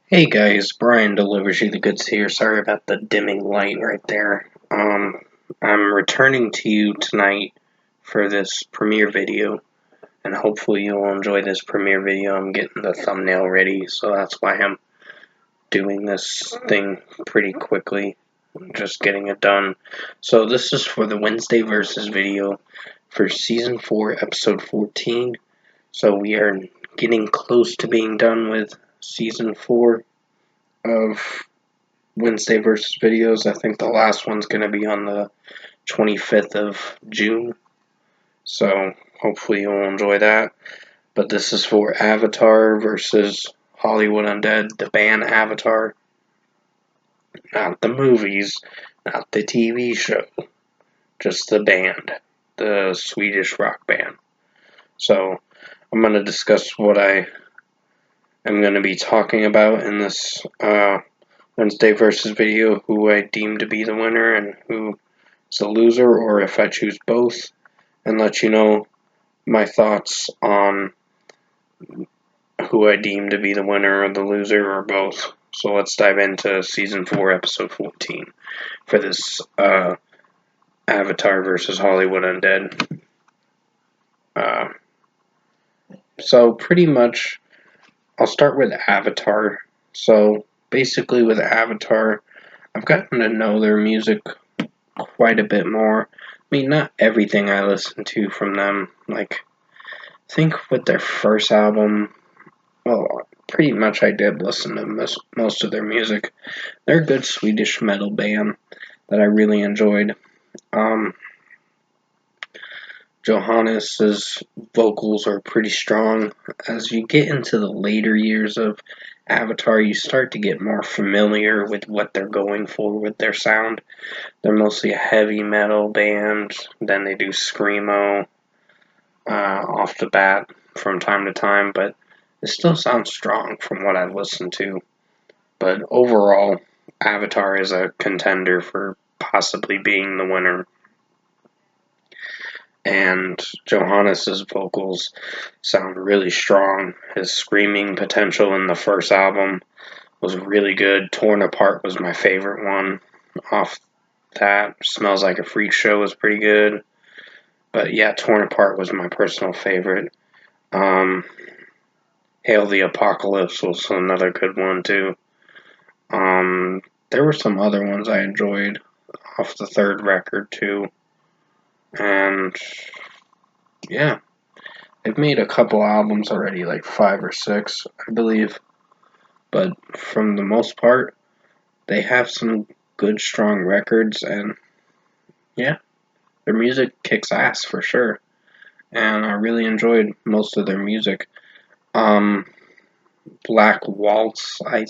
Hey guys, Brian delivers you the goods here. Sorry about the dimming light right there. I'm returning to you tonight for this premiere video, and hopefully you'll enjoy this premiere video. I'm getting the thumbnail ready, so that's why I'm doing this thing pretty quickly. Just getting it done. So this is for the Wednesday Versus video for Season 4, Episode 14. So we are getting close to being done with Season 4 of Wednesday versus videos. I think the last one's going to be on the 25th of June. So hopefully you'll enjoy that. But this is for Avatar versus Hollywood Undead, the band Avatar. Not the movies, not the TV show. Just the band. The Swedish rock band. So I'm going to discuss what I am going to be talking about in this Wednesday versus video, who I deem to be the winner and who is the loser, or if I choose both, and let you know my thoughts on who I deem to be the winner or the loser, or both. So let's dive into Season 4, Episode 14 for this Avatar versus Hollywood Undead. So pretty much, I'll start with Avatar. So basically with Avatar, I've gotten to know their music quite a bit more. I mean, not everything I listen to from them. Like, I think with their first album, well, pretty much I did listen to most of their music. They're a good Swedish metal band that I really enjoyed. Johannes's vocals are pretty strong. As you get into the later years of Avatar, you start to get more familiar with what they're going for with their sound. They're mostly a heavy metal band, then they do screamo off the bat from time to time, but it still sounds strong from what I've listened to. But overall, Avatar is a contender for possibly being the winner. And Johannes's vocals sound really strong. His screaming potential in the first album was really good. Torn Apart was my favorite one off that. Smells Like a Freak Show was pretty good. But yeah, Torn Apart was my personal favorite. Hail the Apocalypse was another good one too. There were some other ones I enjoyed off the third record too. And yeah, they've made a couple albums already, like 5 or 6, I believe. But from the most part, they have some good, strong records, and yeah, their music kicks ass for sure. And I really enjoyed most of their music. Um, Black Waltz, I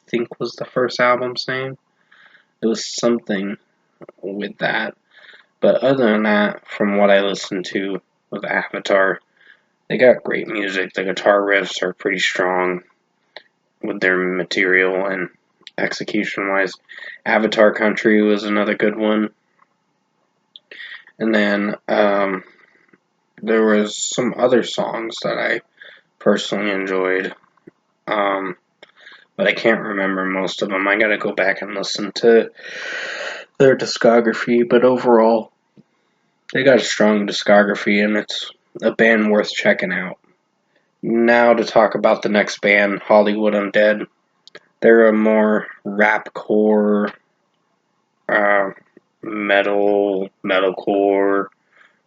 think, was the first album's name. It was something with that. But other than that, from what I listened to with Avatar, they got great music. The guitar riffs are pretty strong with their material and execution wise. Avatar Country was another good one. And then there was some other songs that I personally enjoyed. But I can't remember most of them. I gotta go back and listen to their discography. But overall, they got a strong discography, and it's a band worth checking out. Now to talk about the next band, Hollywood Undead. They're a more rapcore, uh, metalcore,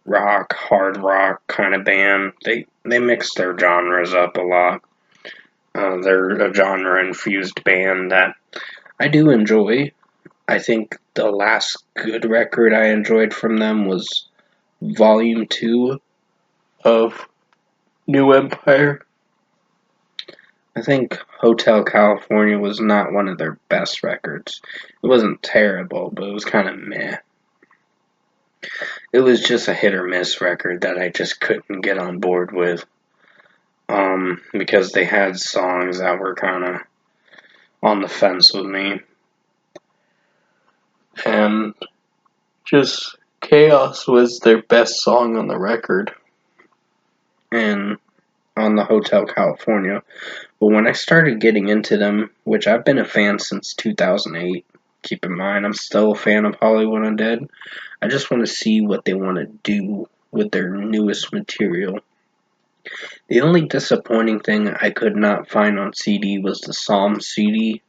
rock, hard rock kind of band. They mix their genres up a lot. They're a genre infused band that I do enjoy. I think the last good record I enjoyed from them was Volume 2 of New Empire. I think Hotel California was not one of their best records. It wasn't terrible, but it was kind of meh. It was just a hit or miss record that I just couldn't get on board with. Because they had songs that were kind of on the fence with me. And just Chaos was their best song on the record. And on the Hotel California. But when I started getting into them, which I've been a fan since 2008, keep in mind I'm still a fan of Hollywood Undead, I just want to see what they want to do with their newest material. The only disappointing thing I could not find on CD was the Psalm CD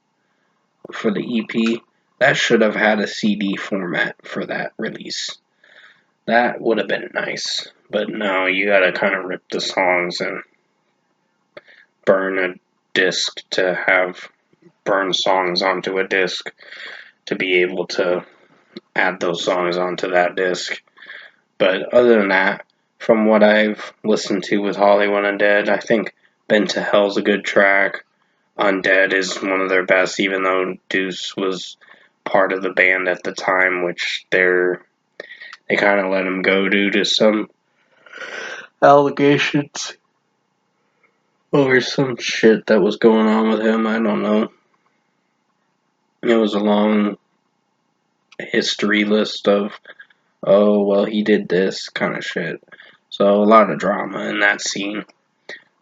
for the EP. That should have had a CD format for that release. That would have been nice. But no, you gotta kind of rip the songs and burn a disc to have burn songs onto a disc to be able to add those songs onto that disc. But other than that, from what I've listened to with Hollywood Undead, I think Been to Hell's a good track. Undead is one of their best, even though Deuce was part of the band at the time, which they kind of let him go due to some allegations or some shit that was going on with him. I don't know. It was a long history list of, oh, well, he did this kind of shit. So a lot of drama in that scene.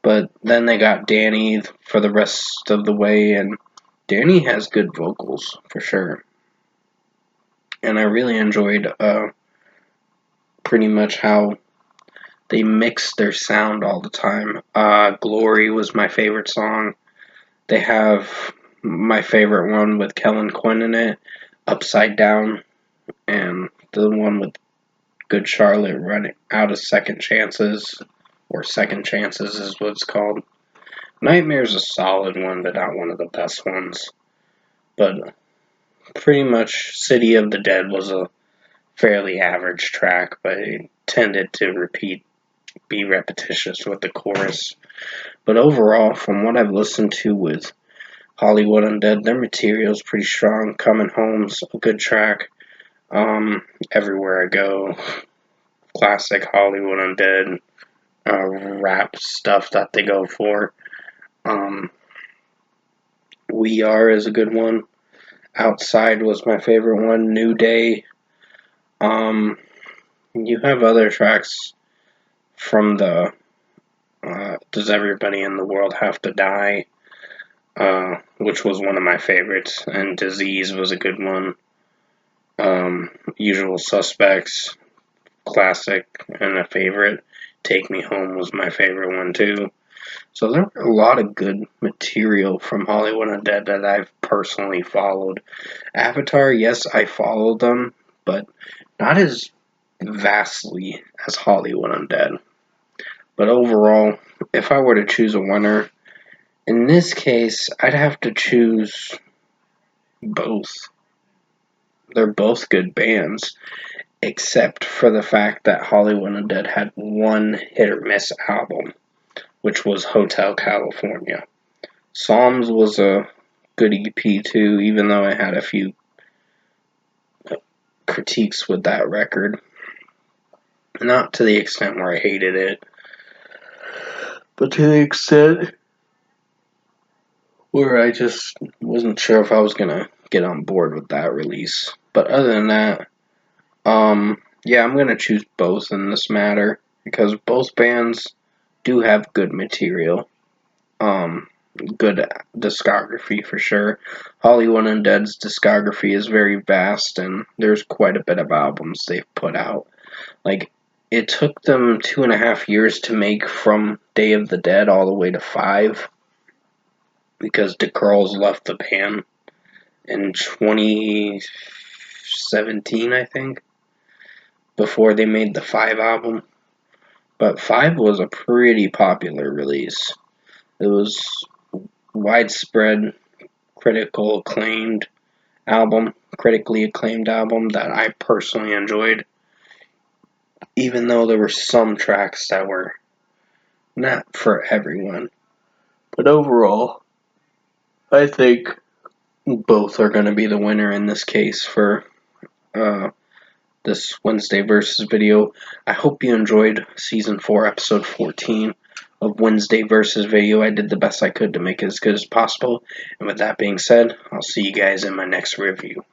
But then they got Danny for the rest of the way, and Danny has good vocals, for sure. And I really enjoyed pretty much how they mixed their sound all the time. Glory was my favorite song. They have my favorite one with Kellen Quinn in it, Upside Down, and the one with Good Charlotte running out of second chances, or second chances is what it's called. Nightmare's a solid one, but not one of the best ones. But pretty much City of the Dead was a fairly average track, but it tended to be repetitious with the chorus. But overall, from what I've listened to with Hollywood Undead, their material's pretty strong. Coming Home's a good track. Everywhere I Go, classic Hollywood Undead rap stuff that they go for. We Are is a good one. Outside was my favorite one. New Day. You have other tracks from the Does Everybody in the World Have to Die, which was one of my favorites, and Disease was a good one. Usual Suspects, classic and a favorite. Take Me Home was my favorite one too. So there were a lot of good material from Hollywood Undead that I've personally followed. Avatar, yes, I followed them, but not as vastly as Hollywood Undead. But overall, if I were to choose a winner, in this case, I'd have to choose both. They're both good bands, except for the fact that Hollywood Undead had one hit or miss album, which was Hotel California. Psalms was a good EP too, even though I had a few critiques with that record. Not to the extent where I hated it, but to the extent where I just wasn't sure if I was gonna get on board with that release. But other than that, yeah, I'm gonna choose both in this matter because both bands do have good material. Good discography for sure. Hollywood Undead's discography is very vast, and there's quite a bit of albums they've put out. Like, it took them 2.5 years to make from Day of the Dead all the way to 5, because the Curls left the band in 2017, I think, before they made the 5 album. But 5 was a pretty popular release. It was widespread, critically acclaimed album that I personally enjoyed, even though there were some tracks that were not for everyone. But overall, I think both are going to be the winner in this case for this Wednesday Versus video. I hope you enjoyed Season 4, Episode 14 of Wednesday Versus video. I did the best I could to make it as good as possible. And with that being said, I'll see you guys in my next review.